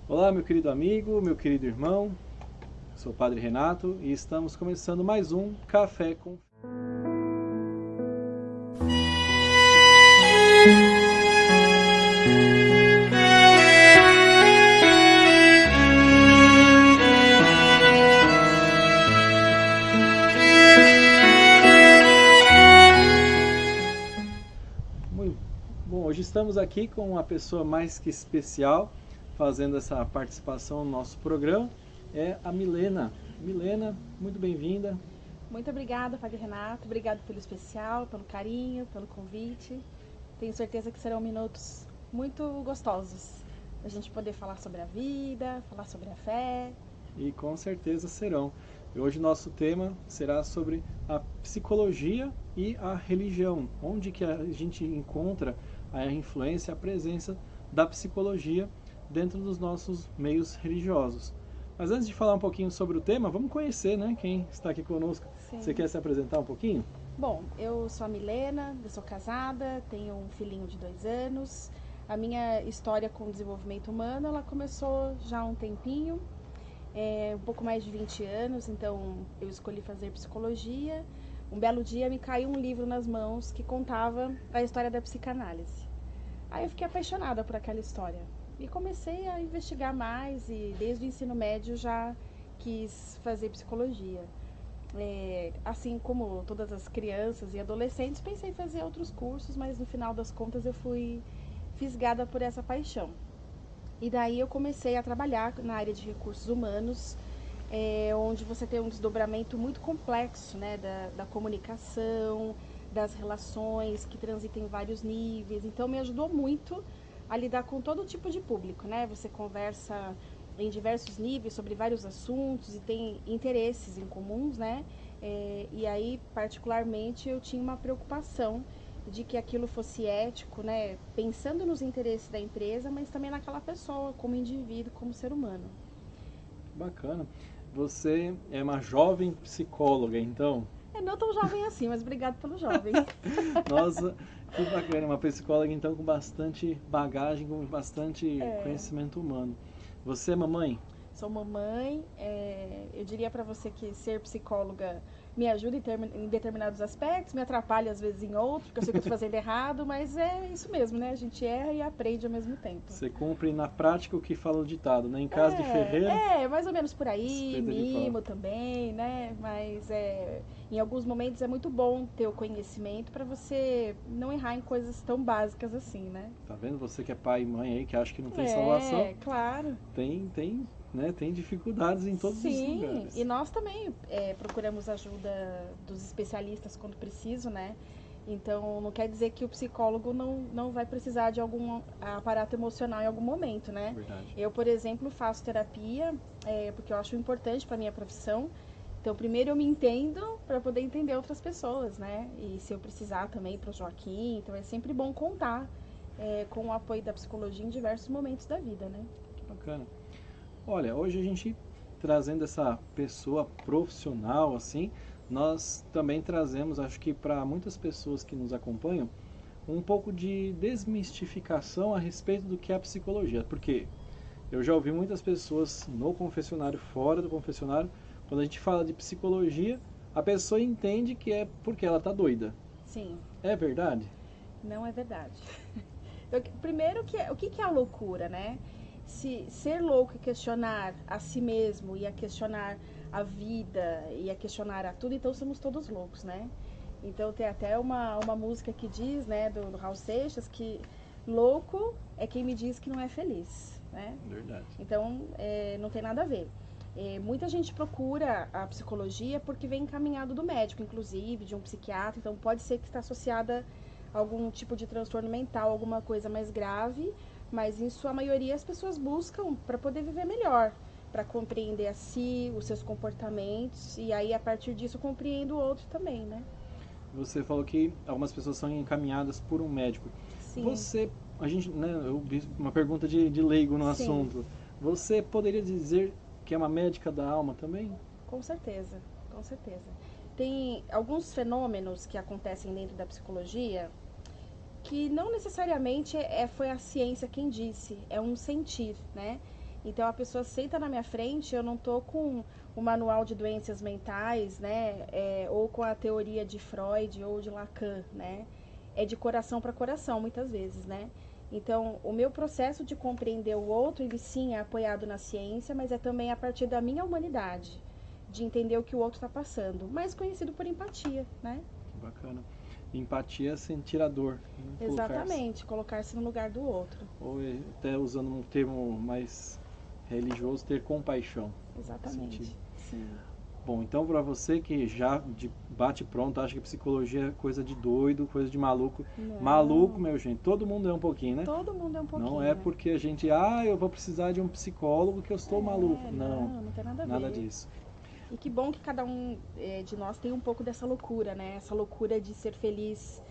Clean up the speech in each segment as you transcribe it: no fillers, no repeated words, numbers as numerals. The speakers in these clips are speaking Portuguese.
Olá, meu querido amigo, meu querido irmão, sou o Padre Renato e estamos começando mais um Café com... Muito bom, hoje estamos aqui com uma pessoa mais que especial, fazendo essa participação no nosso programa, é a Milena. Milena, muito bem-vinda. Muito obrigada, Padre Renato. Obrigado pelo especial, pelo carinho, pelo convite. Tenho certeza que serão minutos muito gostosos. A gente poder falar sobre a vida, falar sobre a fé. E com certeza serão. E hoje nosso tema será sobre a psicologia e a religião, onde que a gente encontra a influência, a presença da psicologia dentro dos nossos meios religiosos. Mas antes de falar um pouquinho sobre o tema, vamos conhecer, né, quem está aqui conosco. Você Sim. quer se apresentar um pouquinho? Bom, eu sou a Milena, eu sou casada, tenho um filhinho de 2 anos. A minha história com o desenvolvimento humano, ela começou já há um tempinho, um pouco mais de 20 anos, então eu escolhi fazer psicologia. Um belo dia me caiu um livro nas mãos que contava a história da psicanálise. Aí eu fiquei apaixonada por aquela história e comecei a investigar mais e desde o ensino médio já quis fazer psicologia. Assim como todas as crianças e adolescentes, pensei em fazer outros cursos, mas no final das contas eu fui fisgada por essa paixão. E daí eu comecei a trabalhar na área de recursos humanos, onde você tem um desdobramento muito complexo, né, da comunicação, das relações que transitam em vários níveis. Então me ajudou muito a lidar com todo tipo de público, né? Você conversa em diversos níveis sobre vários assuntos e tem interesses em comuns, né? E aí, particularmente, eu tinha uma preocupação de que aquilo fosse ético, né? Pensando nos interesses da empresa, mas também naquela pessoa, como indivíduo, como ser humano. Bacana. Você é uma jovem psicóloga, então? É não tão jovem assim, mas obrigado pelo jovem. Nossa, que bacana, uma psicóloga então com bastante bagagem, com bastante É, conhecimento humano. Você é mamãe? Sou mamãe, eu diria para você que ser psicóloga me ajuda em determinados aspectos, me atrapalha às vezes em outros, porque eu sei que eu estou fazendo errado, mas é isso mesmo, né? A gente erra e aprende ao mesmo tempo. Você cumpre na prática o que fala o ditado, né? Em casa de ferreiro, Mais ou menos por aí, espeta de pau. mimo também, né? Mas em alguns momentos é muito bom ter o conhecimento para você não errar em coisas tão básicas assim, né? Tá vendo? Você que é pai e mãe aí, que acha que não tem salvação, Claro. tem dificuldades em todos os Sim, e lugares. nós também procuramos ajuda dos especialistas quando preciso, né? Então, não quer dizer que o psicólogo não vai precisar de algum aparato emocional em algum momento, né? Verdade. Eu, por exemplo, faço terapia porque eu acho importante para minha profissão. Então, primeiro eu me entendo para poder entender outras pessoas, né? E se eu precisar também para o Joaquim, então é sempre bom contar com o apoio da psicologia em diversos momentos da vida, né? Que bacana. Olha, hoje a gente trazendo essa pessoa profissional assim, nós também trazemos, acho que para muitas pessoas que nos acompanham, um pouco de desmistificação a respeito do que é a psicologia, porque eu já ouvi muitas pessoas no confessionário, fora do confessionário, quando a gente fala de psicologia, a pessoa entende que é porque ela está doida. Sim, É verdade? não é verdade. Primeiro, o que é a loucura, né? Se ser louco e questionar a si mesmo, e a questionar a vida, e a questionar a tudo, então somos todos loucos, né? Então tem até uma música que diz, né, do Raul Seixas, que louco é quem me diz que não é feliz, né? Verdade. Então não tem nada a ver. Muita gente procura a psicologia porque vem encaminhado do médico, inclusive, de um psiquiatra, então pode ser que está associada a algum tipo de transtorno mental, alguma coisa mais grave, mas em sua maioria as pessoas buscam para poder viver melhor, para compreender a si, os seus comportamentos, e aí a partir disso compreendo o outro também, né? Você falou que algumas pessoas são encaminhadas por um médico. Sim, Você, a gente, né, eu vi uma pergunta de leigo no sim, assunto. Você poderia dizer que é uma médica da alma também? com certeza, com certeza. Tem alguns fenômenos que acontecem dentro da psicologia que não necessariamente foi a ciência quem disse, é um sentir, né? Então a pessoa senta na minha frente, eu não tô com o manual de doenças mentais, né? Ou com a teoria de Freud ou de Lacan, né? É de coração para coração, muitas vezes, né? Então, o meu processo de compreender o outro, ele sim é apoiado na ciência, mas é também a partir da minha humanidade, de entender o que o outro está passando, mais conhecido por empatia, né? Que bacana. Empatia é sentir a dor. Né? Exatamente, colocar-se no lugar do outro. Ou até usando um termo mais religioso, ter compaixão. Exatamente, Sentir. sim. Bom, então para você que já de bate pronto acha que psicologia é coisa de doido, coisa de maluco. Não. Maluco, meu gente, todo mundo é um pouquinho, né? Todo mundo é um pouquinho. Não é porque a gente, eu vou precisar de um psicólogo que eu estou maluco. Não tem nada a ver. Nada disso. E que bom que cada um de nós tem um pouco dessa loucura, né? Essa loucura de ser feliz,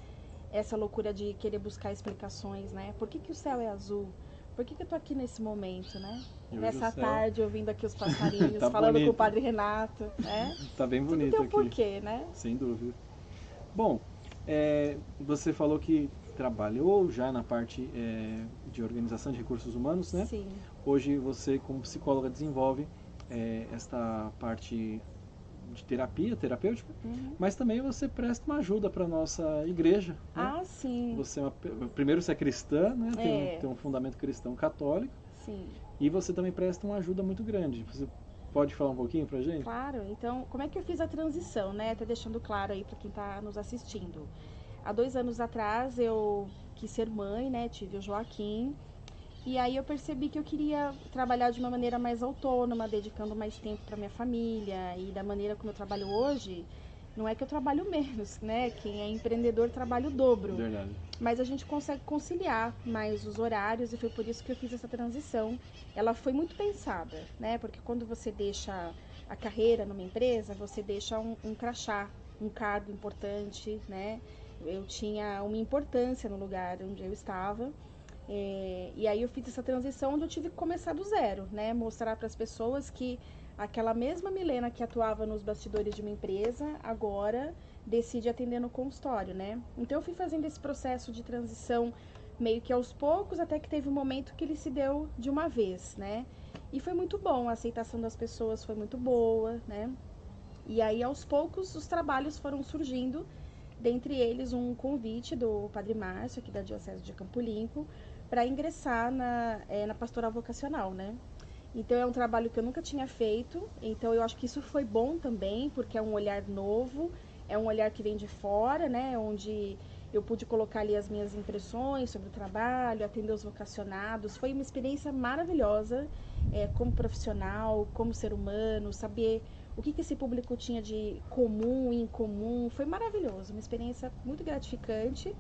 essa loucura de querer buscar explicações, né? Por que, que o céu é azul? Por que, que eu tô aqui nesse momento, né? Nessa tarde, ouvindo aqui os passarinhos, tá falando bonito. com o Padre Renato, né? Tá bem bonito Tudo tem um aqui. porquê, né? Sem dúvida. Bom, você falou que trabalhou já na parte de organização de recursos humanos, né? Sim. Hoje você, como psicóloga, desenvolve esta parte de terapêutica, mas também você presta uma ajuda para a nossa igreja. Né? Ah, sim. Primeiro você é cristã, né? Tem um fundamento cristão católico. Sim. E você também presta uma ajuda muito grande. Você pode falar um pouquinho pra gente? Claro. Então, como é que eu fiz a transição, né? Até deixando claro aí para quem está nos assistindo. Há 2 anos atrás eu quis ser mãe, né? Tive o Joaquim. E aí eu percebi que eu queria trabalhar de uma maneira mais autônoma, dedicando mais tempo para minha família. E da maneira como eu trabalho hoje, não é que eu trabalho menos, né? Quem é empreendedor trabalha o dobro. Verdade. Mas a gente consegue conciliar mais os horários e foi por isso que eu fiz essa transição. Ela foi muito pensada, né? Porque quando você deixa a carreira numa empresa, você deixa um crachá, um cargo importante, né? Eu tinha uma importância no lugar onde eu estava. E aí eu fiz essa transição onde eu tive que começar do zero, né? Mostrar para as pessoas que aquela mesma Milena que atuava nos bastidores de uma empresa, agora decide atender no consultório, né? Então eu fui fazendo esse processo de transição meio que aos poucos, até que teve um momento que ele se deu de uma vez, né? E foi muito bom, a aceitação das pessoas foi muito boa, né? E aí aos poucos os trabalhos foram surgindo, dentre eles um convite do Padre Márcio, aqui da Diocese de Campo Limpo, para ingressar na pastoral vocacional, né? Então é um trabalho que eu nunca tinha feito, então eu acho que isso foi bom também, porque é um olhar novo, é um olhar que vem de fora, né? Onde eu pude colocar ali as minhas impressões sobre o trabalho, atender os vocacionados. Foi uma experiência maravilhosa, como profissional, como ser humano, saber o que esse público tinha de comum e incomum. Foi maravilhoso, uma experiência muito gratificante.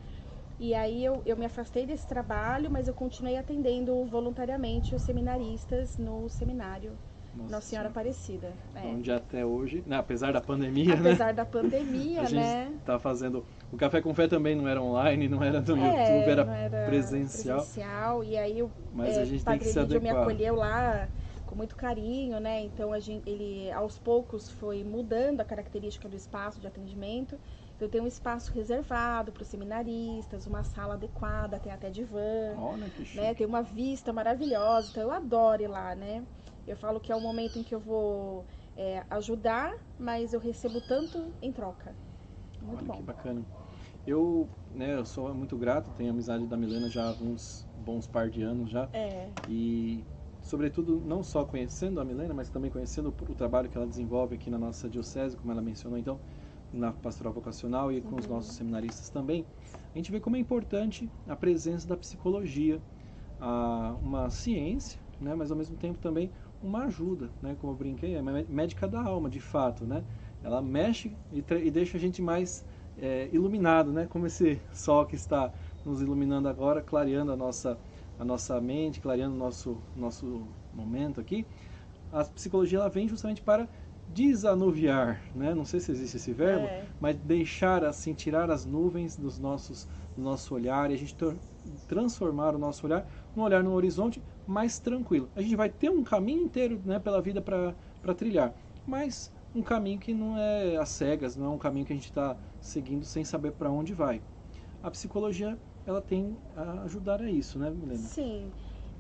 E aí eu me afastei desse trabalho, mas eu continuei atendendo voluntariamente os seminaristas no seminário Nossa Senhora Aparecida. Onde até hoje, né, apesar da pandemia, apesar da pandemia, a gente tá fazendo... O Café com Fé também não era online, não era no YouTube, era presencial. E aí o Padre Lídio me acolheu lá com muito carinho, né? Então ele aos poucos foi mudando a característica do espaço de atendimento. Então tem um espaço reservado para os seminaristas, uma sala adequada, tem até divã. Olha que chique. Né? Tem uma vista maravilhosa, então eu adoro ir lá, né? Eu falo que é o momento em que eu vou ajudar, mas eu recebo tanto em troca. Muito bom. Que bacana. Eu sou muito grato, tenho amizade da Milena já há uns bons par de anos já. E, sobretudo, não só conhecendo a Milena, mas também conhecendo o trabalho que ela desenvolve aqui na nossa diocese, como ela mencionou, então, na pastoral vocacional e com os nossos seminaristas também, a gente vê como é importante a presença da psicologia, uma ciência, né, mas ao mesmo tempo também uma ajuda, né, como eu brinquei, é médica da alma, de fato, né, ela mexe e deixa a gente mais iluminado, né, como esse sol que está nos iluminando agora, clareando a nossa mente, clareando o nosso momento aqui. A psicologia ela vem justamente para desanuviar, né? Não sei se existe esse verbo, mas deixar assim, tirar as nuvens do nosso olhar e a gente transformar o nosso olhar num olhar no horizonte mais tranquilo. A gente vai ter um caminho inteiro, né, pela vida para trilhar, mas um caminho que não é às cegas, não é um caminho que a gente está seguindo sem saber para onde vai. A psicologia ela tem a ajudar a isso, né, Milena? Sim.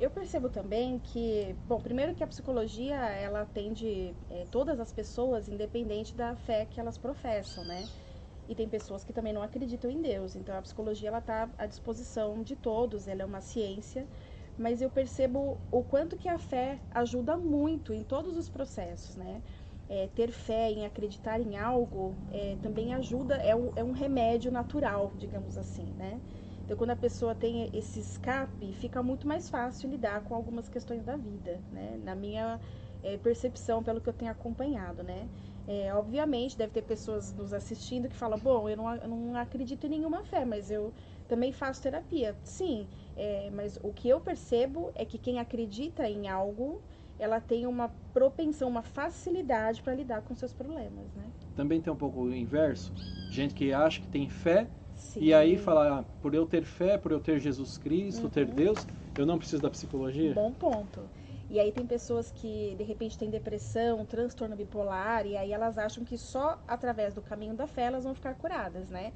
Eu percebo também que, bom, primeiro que a psicologia, ela atende todas as pessoas, independente da fé que elas professam, né? E tem pessoas que também não acreditam em Deus. Então, a psicologia, ela está à disposição de todos, ela é uma ciência. Mas eu percebo o quanto que a fé ajuda muito em todos os processos, né? Ter fé em acreditar em algo também ajuda, é um remédio natural, digamos assim, né? Então, quando a pessoa tem esse escape, fica muito mais fácil lidar com algumas questões da vida, né? Na minha percepção, pelo que eu tenho acompanhado, né? Obviamente, deve ter pessoas nos assistindo que falam, bom, eu não acredito em nenhuma fé, mas eu também faço terapia. Sim, mas o que eu percebo é que quem acredita em algo, ela tem uma propensão, uma facilidade para lidar com seus problemas, né? Também tem um pouco o inverso, gente que acha que tem fé, e Sim. aí fala, por eu ter fé, por eu ter Jesus Cristo, ter Deus, eu não preciso da psicologia? Bom ponto. E aí tem pessoas que de repente têm depressão, transtorno bipolar, e aí elas acham que só através do caminho da fé elas vão ficar curadas, né?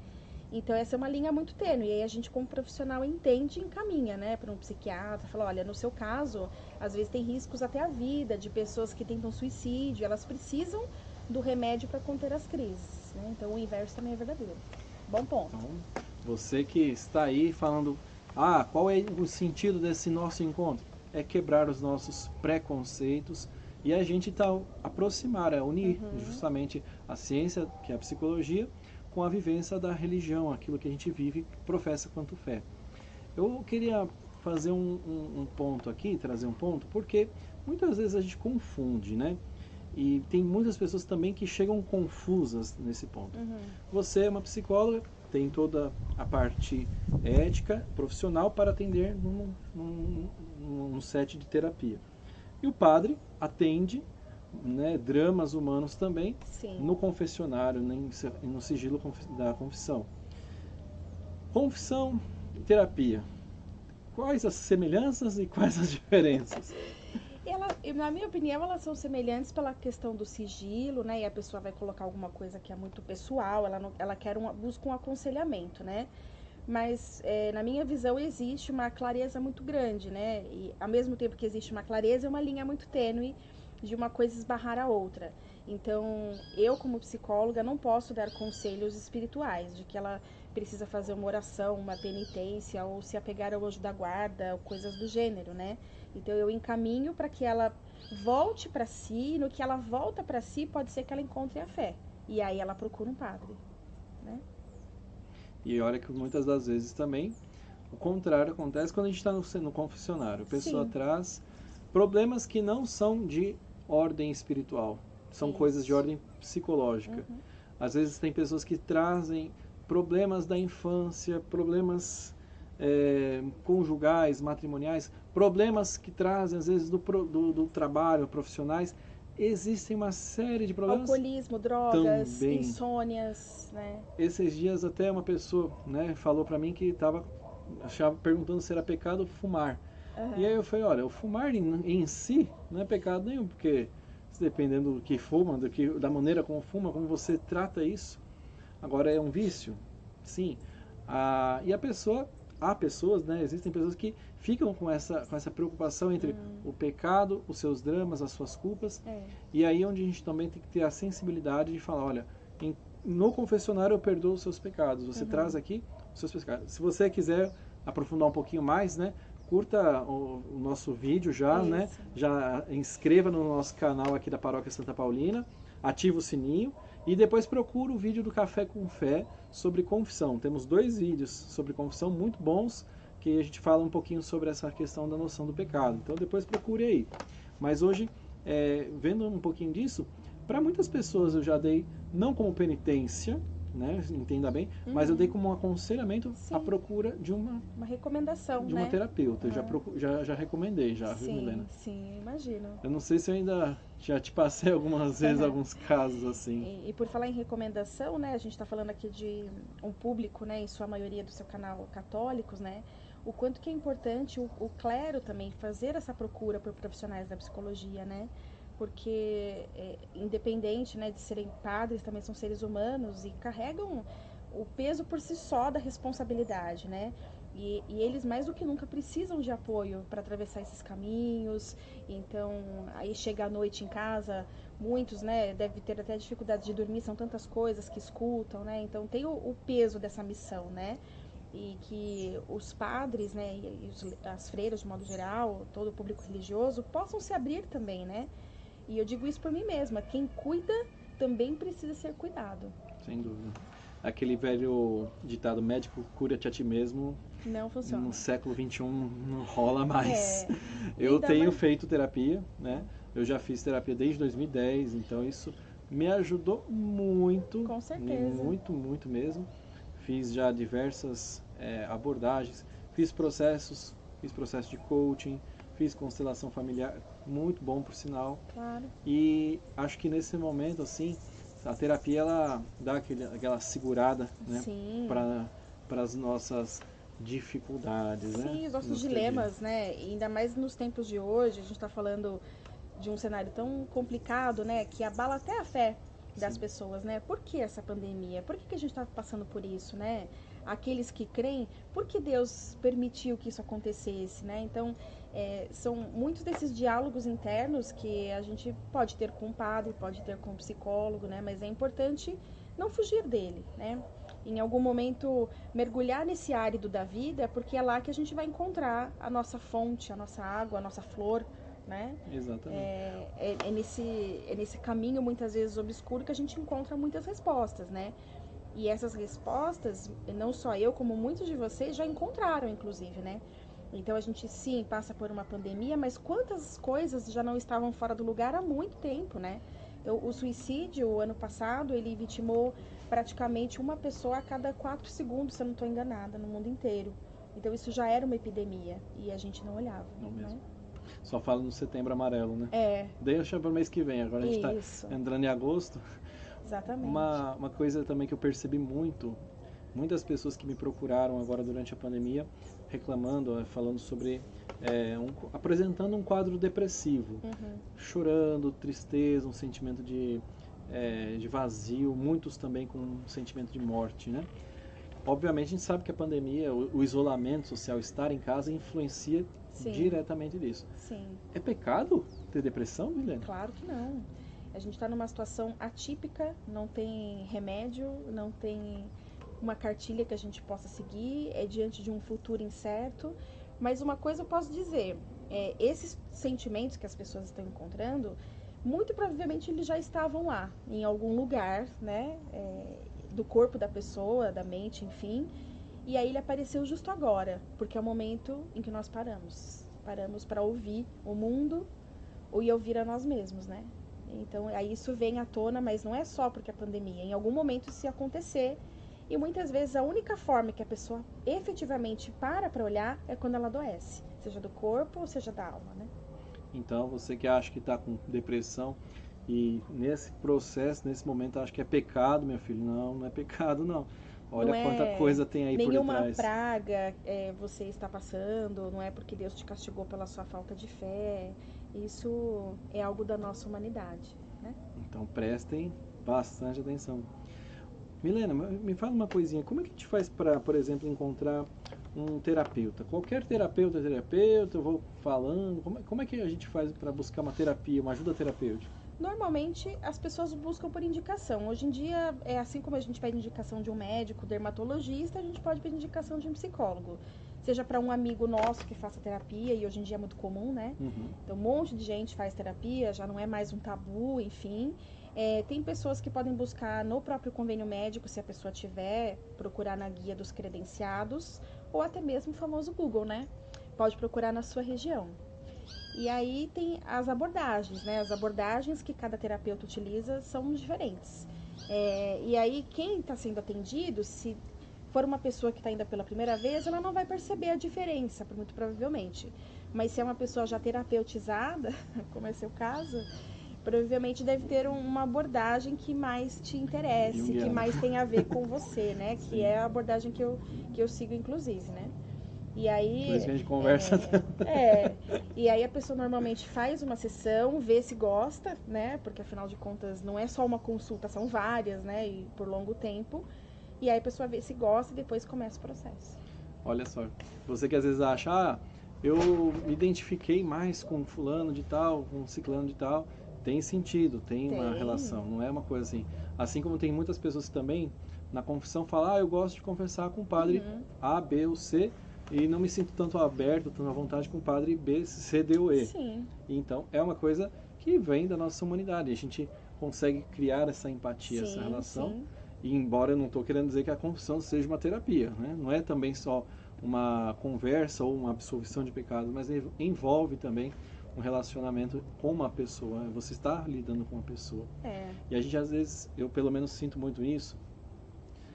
Então essa é uma linha muito tênue, e aí a gente como profissional entende e encaminha, né, para um psiquiatra, fala, olha, no seu caso, às vezes tem riscos até à vida de pessoas que tentam suicídio, elas precisam do remédio para conter as crises, né? Então o inverso também é verdadeiro. Bom ponto. Então, você que está aí falando, qual é o sentido desse nosso encontro? É quebrar os nossos preconceitos e a gente aproximar, unir justamente a ciência, que é a psicologia, com a vivência da religião, aquilo que a gente vive, professa quanto fé. Eu queria fazer um ponto aqui, trazer um ponto, porque muitas vezes a gente confunde, né? E tem muitas pessoas também que chegam confusas nesse ponto. Você é uma psicóloga, tem toda a parte ética, profissional para atender num set de terapia. E o padre atende, né, dramas humanos também. Sim. No confessionário, no sigilo da confissão. Confissão e terapia. Quais as semelhanças e quais as diferenças? Na minha opinião, elas são semelhantes pela questão do sigilo, né? E a pessoa vai colocar alguma coisa que é muito pessoal, ela busca um aconselhamento, né? Mas, na minha visão, existe uma clareza muito grande, né? E, ao mesmo tempo que existe uma clareza, é uma linha muito tênue de uma coisa esbarrar a outra. Então, eu, como psicóloga, não posso dar conselhos espirituais, de que ela precisa fazer uma oração, uma penitência, ou se apegar ao anjo da guarda, ou coisas do gênero, né? Então, eu encaminho para que ela volte para si, e no que ela volta para si, pode ser que ela encontre a fé. E aí ela procura um padre, né? E olha que muitas das vezes também o contrário acontece quando a gente está no confessionário. A pessoa Sim. traz problemas que não são de ordem espiritual, são coisas de ordem psicológica. Às vezes tem pessoas que trazem problemas da infância, problemas conjugais, matrimoniais, problemas que trazem às vezes do trabalho, profissionais. Existem uma série de problemas. Alcoolismo, drogas, também. Insônias, né? Esses dias até uma pessoa, né, falou para mim que estava perguntando se era pecado fumar. E aí eu falei, olha, o fumar em si não é pecado nenhum, porque dependendo do que fuma, da maneira como fuma, como você trata isso, agora é um vício, sim. E há pessoas, né, existem pessoas que ficam com essa preocupação entre o pecado, os seus dramas, as suas culpas, e aí onde a gente também tem que ter a sensibilidade de falar, olha, no confessionário eu perdoo os seus pecados, você traz aqui os seus pecados. Se você quiser aprofundar um pouquinho mais, né, curta o nosso vídeo já, né, já inscreva no nosso canal aqui da Paróquia Santa Paulina, ativa o sininho, e depois procura o vídeo do Café com Fé sobre confissão. Temos 2 vídeos sobre confissão muito bons, que a gente fala um pouquinho sobre essa questão da noção do pecado. Então depois procure aí. Mas hoje, vendo um pouquinho disso, para muitas pessoas eu já dei, não como penitência, né, entenda bem, mas eu dei como um aconselhamento à procura de uma recomendação, de uma terapeuta. Já recomendei, viu, Milena? Sim, imagino. Eu não sei se eu ainda já te passei algumas vezes alguns casos assim. E por falar em recomendação, né, a gente está falando aqui de um público, né, em sua maioria do seu canal católicos, né, o quanto que é importante o clero também fazer essa procura por profissionais da psicologia, né, porque independente, né, de serem padres, também são seres humanos e carregam o peso por si só da responsabilidade, né. E eles mais do que nunca precisam de apoio para atravessar esses caminhos. Então, aí chega à noite em casa, muitos, né, devem ter até dificuldade de dormir, são tantas coisas que escutam, né? Então tem o peso dessa missão, né? E que os padres, né, as freiras de modo geral, todo o público religioso, possam se abrir também, né? E eu digo isso por mim mesma, quem cuida também precisa ser cuidado. Sem dúvida. Aquele velho ditado, médico, cura-te a ti mesmo, Não funciona. no século XXI não rola mais. É, Eu tenho mais... feito terapia, né? Eu já fiz terapia desde 2010, então isso me ajudou muito. Com certeza. Muito, muito mesmo. Fiz já diversas abordagens, fiz processo de coaching, fiz constelação familiar, muito bom por sinal. Claro. E acho que nesse momento, assim, a terapia ela dá aquela segurada, né, para as nossas dificuldades, sim, né? Sim, os nossos dilemas, né? E ainda mais nos tempos de hoje, a gente está falando de um cenário tão complicado, né, que abala até a fé das Sim. pessoas, né? Por que essa pandemia? Por que a gente está passando por isso, né? Aqueles que creem, por que Deus permitiu que isso acontecesse, né? Então, são muitos desses diálogos internos que a gente pode ter com o padre, pode ter com o psicólogo, né? Mas é importante não fugir dele, né? Em algum momento mergulhar nesse árido da vida, porque é lá que a gente vai encontrar a nossa fonte, a nossa água, a nossa flor, né? Exatamente. É nesse caminho muitas vezes obscuro que a gente encontra muitas respostas, né? E essas respostas, não só eu, como muitos de vocês já encontraram, inclusive, né? Então a gente sim passa por uma pandemia, mas quantas coisas já não estavam fora do lugar há muito tempo, né? Então, o suicídio, o ano passado, ele vitimou praticamente uma pessoa a cada 4 segundos, se eu não estou enganada, no mundo inteiro. Então isso já era uma epidemia e a gente não olhava. Não né? mesmo. Só fala no Setembro Amarelo, né? Deixa para o mês que vem, agora a gente está entrando em agosto. Exatamente. Uma coisa também que eu percebi muitas pessoas que me procuraram agora durante a pandemia, reclamando, falando sobre, apresentando um quadro depressivo, chorando, tristeza, um sentimento de vazio, muitos também com um sentimento de morte, né? Obviamente a gente sabe que a pandemia, o isolamento social, estar em casa, influencia Sim. diretamente nisso. Sim. É pecado ter depressão, Milena? Claro que não. A gente está numa situação atípica, não tem remédio, não tem uma cartilha que a gente possa seguir, é diante de um futuro incerto. Mas uma coisa eu posso dizer, esses sentimentos que as pessoas estão encontrando, muito provavelmente eles já estavam lá, em algum lugar, né, do corpo da pessoa, da mente, enfim. E aí ele apareceu justo agora, porque é o momento em que nós paramos. Paramos para ouvir o mundo e ouvir a nós mesmos, né? Então, aí isso vem à tona, mas não é só porque é pandemia. Em algum momento isso ia acontecer. E muitas vezes a única forma que a pessoa efetivamente para olhar é quando ela adoece. Seja do corpo ou seja da alma, né? Então, você que acha que está com depressão e nesse processo, nesse momento, acha que é pecado, meu filho. Não é pecado, não. Olha não quanta coisa tem aí por detrás. Nenhuma praga você está passando, não é porque Deus te castigou pela sua falta de fé. Isso é algo da nossa humanidade, né? Então prestem bastante atenção. Milena, me fala uma coisinha. Como é que a gente faz para, por exemplo, encontrar um terapeuta? Qualquer terapeuta, eu vou falando. Como é que a gente faz para buscar uma terapia, uma ajuda terapêutica? Normalmente as pessoas buscam por indicação. Hoje em dia, assim como a gente pede indicação de um médico, dermatologista, a gente pode pedir indicação de um psicólogo. Seja para um amigo nosso que faça terapia, e hoje em dia é muito comum, né? Então um monte de gente faz terapia, já não é mais um tabu, enfim. Tem pessoas que podem buscar no próprio convênio médico, se a pessoa tiver, procurar na guia dos credenciados, ou até mesmo o famoso Google, né? Pode procurar na sua região. E aí tem as abordagens, né? As abordagens que cada terapeuta utiliza são diferentes. E aí quem está sendo atendido, se for uma pessoa que está indo pela primeira vez, ela não vai perceber a diferença, muito provavelmente. Mas se é uma pessoa já terapeutizada, como é seu caso, provavelmente deve ter uma abordagem que mais te interesse, que mais tem a ver com você, né? Que é a abordagem que eu sigo, inclusive, né? E aí, por isso que a gente conversa. E aí a pessoa normalmente faz uma sessão, vê se gosta, né? Porque afinal de contas não é só uma consulta, são várias, né? E por longo tempo. E aí a pessoa vê se gosta e depois começa o processo. Olha só, você que às vezes acha, eu me identifiquei mais com fulano de tal, com ciclano de tal, tem sentido, tem uma relação, não é uma coisa assim. Assim como tem muitas pessoas que também na confissão falam, eu gosto de confessar com o padre A, B ou C, e não me sinto tanto aberto, tanto à vontade com o padre B, C, D ou E. Sim. Então, é uma coisa que vem da nossa humanidade. A gente consegue criar essa empatia, essa relação. Sim. E embora eu não estou querendo dizer que a confissão seja uma terapia, né? Não é também só uma conversa ou uma absolvição de pecados, mas envolve também um relacionamento com uma pessoa. Você está lidando com uma pessoa. E a gente às vezes, eu pelo menos sinto muito isso,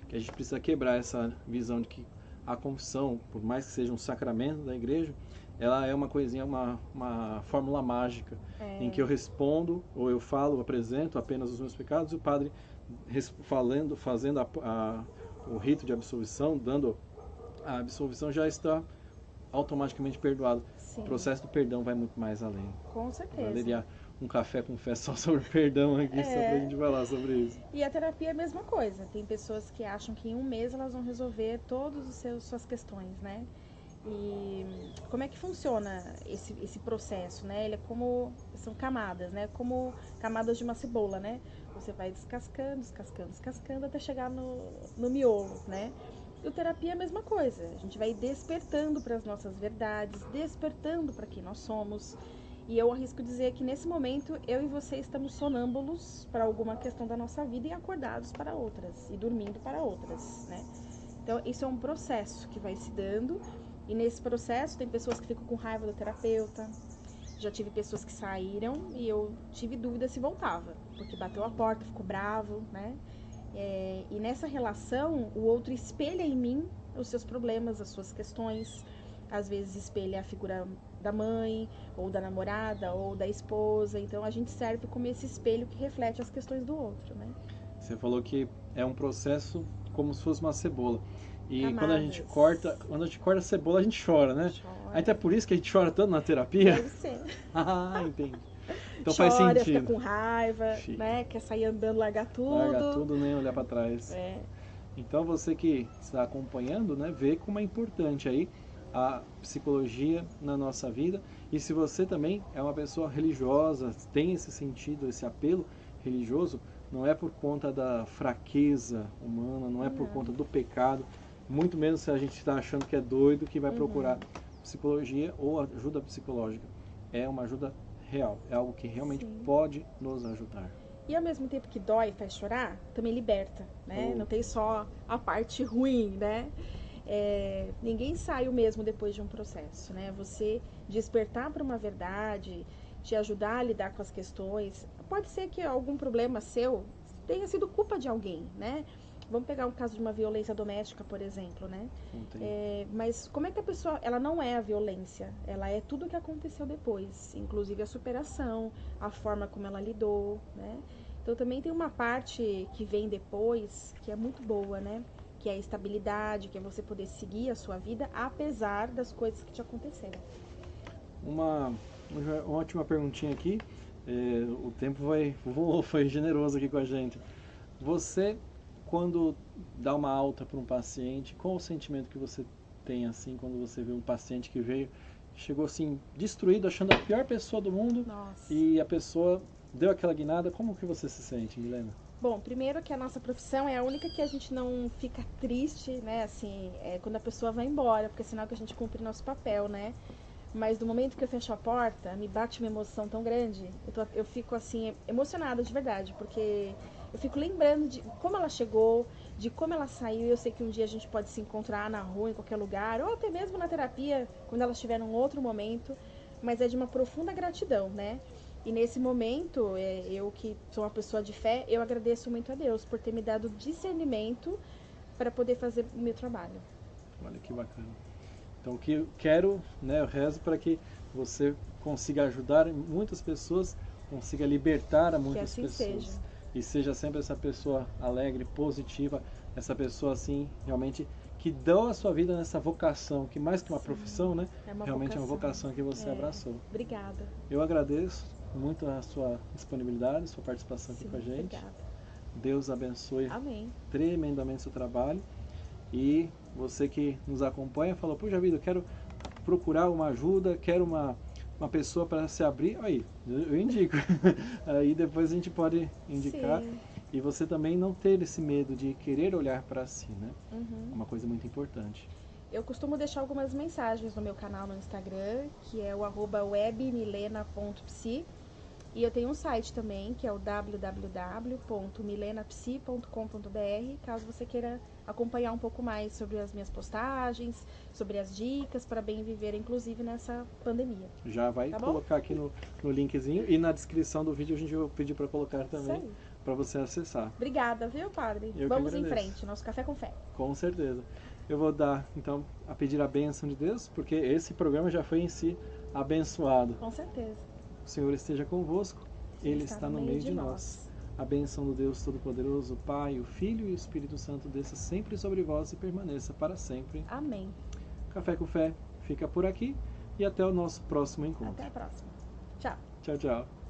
que a gente precisa quebrar essa visão de que a confissão, por mais que seja um sacramento da igreja, ela é uma coisinha, uma fórmula mágica, em que eu respondo, ou eu falo, apresento apenas os meus pecados, e o padre fazendo o rito de absolvição, dando a absolvição, já está automaticamente perdoado. Sim. O processo do perdão vai muito mais além. Com certeza. Valeria um café com fé só sobre perdão aqui, só pra gente falar sobre isso. E a terapia é a mesma coisa. Tem pessoas que acham que em um mês elas vão resolver todas as suas questões, né? E como é que funciona esse processo, né? Ele é são camadas, né? Como camadas de uma cebola, né? Você vai descascando até chegar no miolo, né? E a terapia é a mesma coisa. A gente vai despertando para as nossas verdades, despertando para quem nós somos. E eu arrisco dizer que nesse momento eu e você estamos sonâmbulos para alguma questão da nossa vida e acordados para outras, e dormindo para outras, né? Então isso é um processo que vai se dando, e nesse processo tem pessoas que ficam com raiva do terapeuta, já tive pessoas que saíram e eu tive dúvida se voltava, porque bateu a porta, ficou bravo, né? E nessa relação o outro espelha em mim os seus problemas, as suas questões, às vezes espelha a figura da mãe, ou da namorada, ou da esposa. Então a gente serve como esse espelho que reflete as questões do outro, né? Você falou que é um processo como se fosse uma cebola. E Camadas. quando a gente corta a cebola, a gente chora, né? Chora. Aí até por isso que a gente chora tanto na terapia? Deve ser. Entendi. Então chora, faz sentido. Fica com raiva, né? Quer sair andando, largar tudo. Largar tudo, nem olhar para trás. Então você que está acompanhando, né, vê como é importante aí a psicologia na nossa vida. E se você também é uma pessoa religiosa, tem esse sentido, esse apelo religioso, não é por conta da fraqueza humana, não é por conta do pecado, muito menos se a gente está achando que é doido que vai procurar psicologia ou ajuda psicológica. É uma ajuda real, é algo que realmente pode nos ajudar. E ao mesmo tempo que dói e faz chorar, também liberta, né? Não tem só a parte ruim, né? Ninguém sai o mesmo depois de um processo, né? Você despertar para uma verdade, te ajudar a lidar com as questões. Pode ser que algum problema seu tenha sido culpa de alguém, né? Vamos pegar um caso de uma violência doméstica, por exemplo, né? Mas como é que a pessoa, ela não é a violência, ela é tudo o que aconteceu depois, inclusive a superação, a forma como ela lidou, né? Então também tem uma parte que vem depois, que é muito boa, né? Que é a estabilidade, que é você poder seguir a sua vida, apesar das coisas que te aconteceram. Uma ótima perguntinha aqui, o tempo foi generoso aqui com a gente. Você, quando dá uma alta para um paciente, qual o sentimento que você tem assim quando você vê um paciente que chegou assim destruído, achando a pior pessoa do mundo? Nossa. E a pessoa deu aquela guinada? Como que você se sente, Milena? Bom, primeiro que a nossa profissão é a única que a gente não fica triste, né, assim, quando a pessoa vai embora, porque é sinal que a gente cumpre nosso papel, né? Mas no momento que eu fecho a porta, me bate uma emoção tão grande, eu fico assim, emocionada de verdade, porque eu fico lembrando de como ela chegou, de como ela saiu. Eu sei que um dia a gente pode se encontrar na rua, em qualquer lugar, ou até mesmo na terapia, quando ela estiver num outro momento, mas é de uma profunda gratidão, né? E nesse momento, eu que sou uma pessoa de fé, eu agradeço muito a Deus por ter me dado discernimento para poder fazer o meu trabalho. Olha que bacana. Então, eu rezo para que você consiga ajudar muitas pessoas, consiga libertar a muitas assim pessoas. Seja. E seja sempre essa pessoa alegre, positiva, essa pessoa assim, realmente, que dá a sua vida nessa vocação, que mais que uma profissão, né? Realmente é uma vocação que você abraçou. Obrigada. Eu agradeço muito a sua disponibilidade, a sua participação aqui com a gente. Obrigada. Deus abençoe Amém. tremendamente o seu trabalho. E Você que nos acompanha, falou, puxa vida, eu quero procurar uma ajuda, quero uma pessoa para se abrir, aí, eu indico. Aí depois a gente pode indicar. Sim. E você também não ter esse medo de querer olhar para si, né? É uma coisa muito importante. Eu costumo deixar algumas mensagens no meu canal no Instagram, que é o @webmilena.psi. E eu tenho um site também, que é o www.milenapsi.com.br, caso você queira acompanhar um pouco mais sobre as minhas postagens, sobre as dicas para bem viver, inclusive nessa pandemia. Já vai Tá bom? colocar aqui no linkzinho e na descrição do vídeo a gente vai pedir para colocar Isso também, aí. para você acessar. Obrigada, viu, padre? Eu que Vamos em agradeço. frente, nosso café com fé. Com certeza. Eu vou dar, então, a pedir a bênção de Deus, porque esse programa já foi em si abençoado. Com certeza. O Senhor esteja convosco, Ele está no meio de nós. A bênção do Deus Todo-Poderoso, o Pai, o Filho e o Espírito Santo desça sempre sobre vós e permaneça para sempre. Amém. Café com Fé fica por aqui e até o nosso próximo encontro. Até a próxima. Tchau. Tchau, tchau.